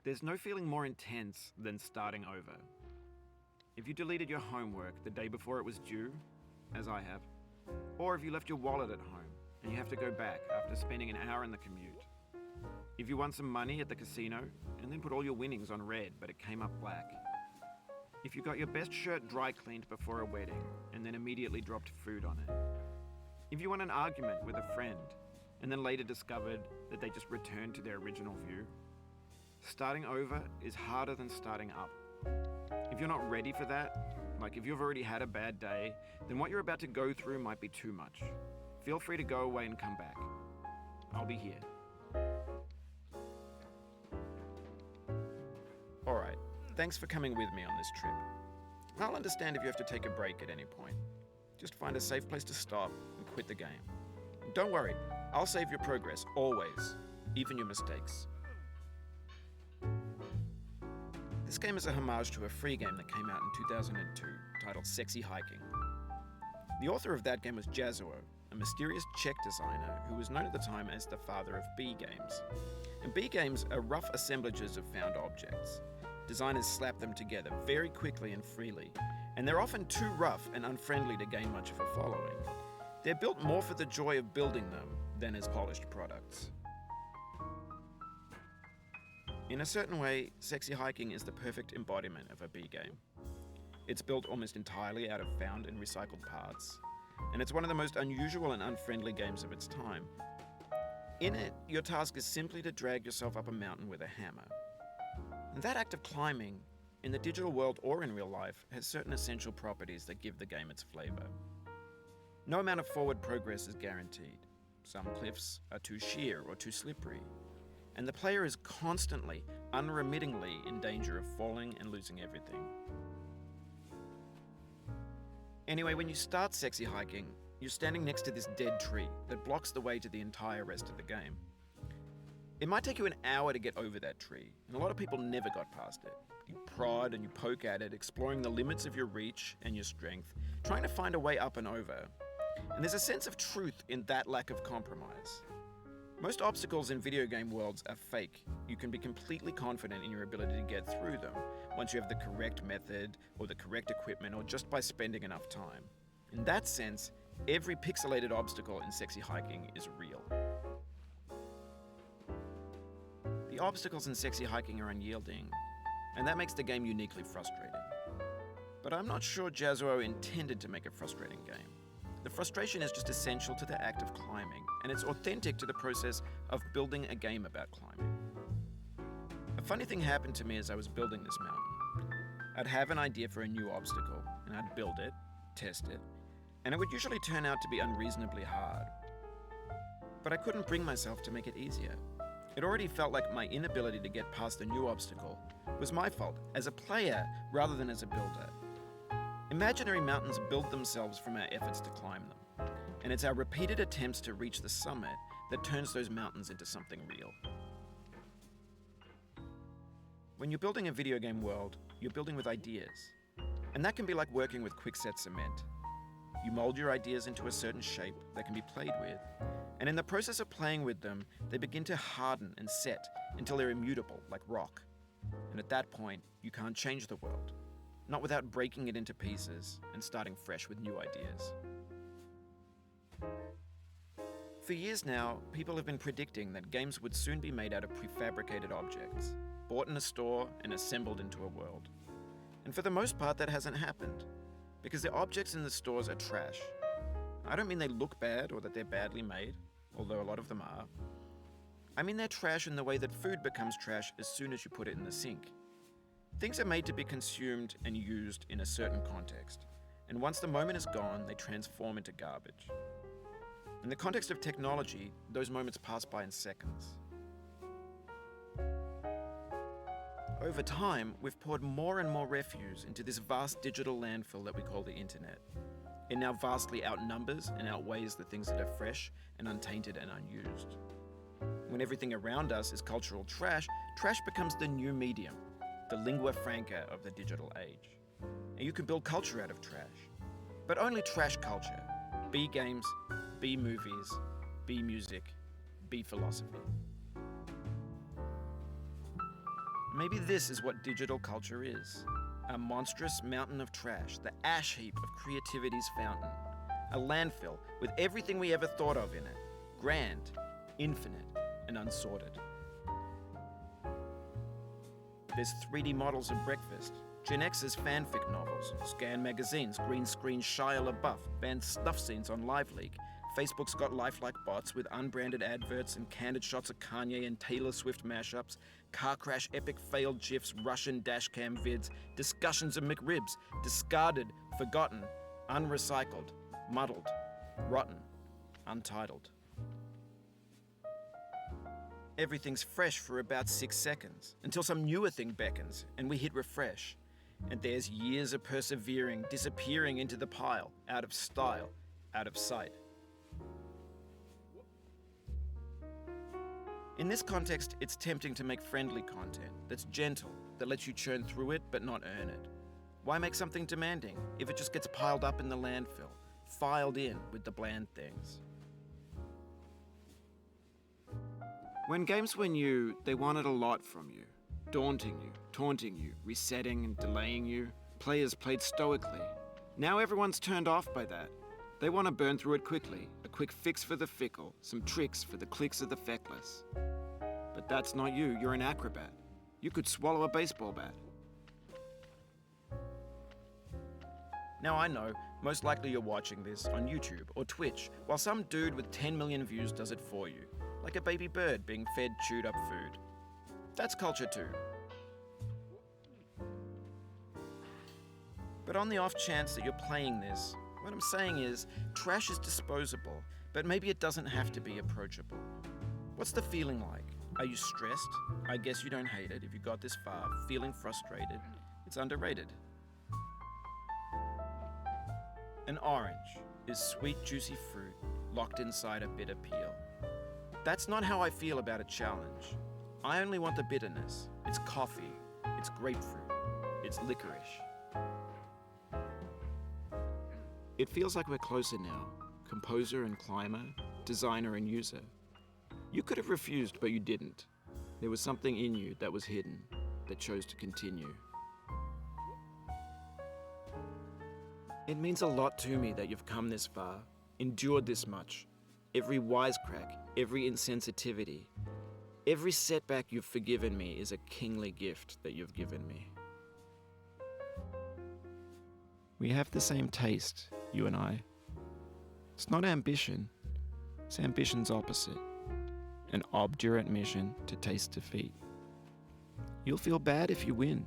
There's no feeling more intense than starting over. If you deleted your homework the day before it was due, as I have, or if you left your wallet at home and you have to go back after spending an hour in the commute. If you won some money at the casino and then put all your winnings on red but it came up black. If you got your best shirt dry cleaned before a wedding and then immediately dropped food on it. If you won an argument with a friend and then later discovered that they just returned to their original view. Starting over is harder than starting up. If you're not ready for that, like if you've already had a bad day, then what you're about to go through might be too much. Feel free to go away and come back. I'll be here. Alright, thanks for coming with me on this trip. I'll understand if you have to take a break at any point. Just find a safe place to stop and quit the game. And don't worry, I'll save your progress, always, even your mistakes. This game is a homage to a free game that came out in 2002 titled Sexy Hiking. The author of that game was Jazuo, a mysterious Czech designer who was known at the time as the father of B games. And B games are rough assemblages of found objects. Designers slap them together very quickly and freely, and they're often too rough and unfriendly to gain much of a following. They're built more for the joy of building them than as polished products. In a certain way, Sexy Hiking is the perfect embodiment of a B game. It's built almost entirely out of found and recycled parts, and it's one of the most unusual and unfriendly games of its time. In it, your task is simply to drag yourself up a mountain with a hammer. And that act of climbing, in the digital world or in real life, has certain essential properties that give the game its flavor. No amount of forward progress is guaranteed. Some cliffs are too sheer or too slippery, and the player is constantly, unremittingly in danger of falling and losing everything. Anyway, when you start Sexy Hiking, you're standing next to this dead tree that blocks the way to the entire rest of the game. It might take you an hour to get over that tree, and a lot of people never got past it. You prod and you poke at it, exploring the limits of your reach and your strength, trying to find a way up and over. And there's a sense of truth in that lack of compromise. Most obstacles in video game worlds are fake. You can be completely confident in your ability to get through them once you have the correct method or the correct equipment or just by spending enough time. In that sense, every pixelated obstacle in Sexy Hiking is real. The obstacles in Sexy Hiking are unyielding, and that makes the game uniquely frustrating. But I'm not sure Jazuo intended to make a frustrating game. The frustration is just essential to the act of climbing, and it's authentic to the process of building a game about climbing. A funny thing happened to me as I was building this mountain. I'd have an idea for a new obstacle, and I'd build it, test it, and it would usually turn out to be unreasonably hard. But I couldn't bring myself to make it easier. It already felt like my inability to get past a new obstacle was my fault as a player rather than as a builder. Imaginary mountains build themselves from our efforts to climb them, and it's our repeated attempts to reach the summit that turns those mountains into something real. When you're building a video game world, you're building with ideas, and that can be like working with quickset cement. You mold your ideas into a certain shape that can be played with, and in the process of playing with them, they begin to harden and set until they're immutable, like rock. And at that point, you can't change the world. Not without breaking it into pieces and starting fresh with new ideas. For years now, people have been predicting that games would soon be made out of prefabricated objects, bought in a store and assembled into a world. And for the most part, that hasn't happened, because the objects in the stores are trash. I don't mean they look bad or that they're badly made, although a lot of them are. I mean they're trash in the way that food becomes trash as soon as you put it in the sink. Things are made to be consumed and used in a certain context, and once the moment is gone, they transform into garbage. In the context of technology, those moments pass by in seconds. Over time, we've poured more and more refuse into this vast digital landfill that we call the internet. It now vastly outnumbers and outweighs the things that are fresh and untainted and unused. When everything around us is cultural trash, trash becomes the new medium, the lingua franca of the digital age. And you can build culture out of trash, but only trash culture. B games, B movies, B music, B philosophy. Maybe this is what digital culture is. A monstrous mountain of trash, the ash heap of creativity's fountain. A landfill with everything we ever thought of in it. Grand, infinite, and unsorted. There's 3D models of breakfast, Gen X's fanfic novels, scan magazines, green screen Shia LaBeouf, banned snuff scenes on LiveLeak. Facebook's got lifelike bots with unbranded adverts and candid shots of Kanye and Taylor Swift mashups, car crash epic failed GIFs, Russian dashcam vids, discussions of McRibs, discarded, forgotten, unrecycled, muddled, rotten, untitled. Everything's fresh for about 6 seconds, until some newer thing beckons, and we hit refresh. And there's years of persevering, disappearing into the pile, out of style, out of sight. In this context, it's tempting to make friendly content that's gentle, that lets you churn through it but not earn it. Why make something demanding if it just gets piled up in the landfill, filed in with the bland things? When games were new, they wanted a lot from you. Daunting you, taunting you, resetting and delaying you. Players played stoically. Now everyone's turned off by that. They want to burn through it quickly, a quick fix for the fickle, some tricks for the clicks of the feckless. But that's not you, you're an acrobat. You could swallow a baseball bat. Now I know, most likely you're watching this on YouTube or Twitch, while some dude with 10 million views does it for you, like a baby bird being fed chewed up food. That's culture too. But on the off chance that you're playing this, what I'm saying is, trash is disposable, but maybe it doesn't have to be approachable. What's the feeling like? Are you stressed? I guess you don't hate it if you got this far. Feeling frustrated? It's underrated. An orange is sweet, juicy fruit locked inside a bitter peel. That's not how I feel about a challenge. I only want the bitterness. It's coffee. It's grapefruit. It's licorice. It feels like we're closer now, composer and climber, designer and user. You could have refused, but you didn't. There was something in you that was hidden, that chose to continue. It means a lot to me that you've come this far, endured this much. Every wisecrack, every insensitivity, every setback you've forgiven me is a kingly gift that you've given me. We have the same taste, you and I. It's not ambition, it's ambition's opposite. An obdurate mission to taste defeat. You'll feel bad if you win.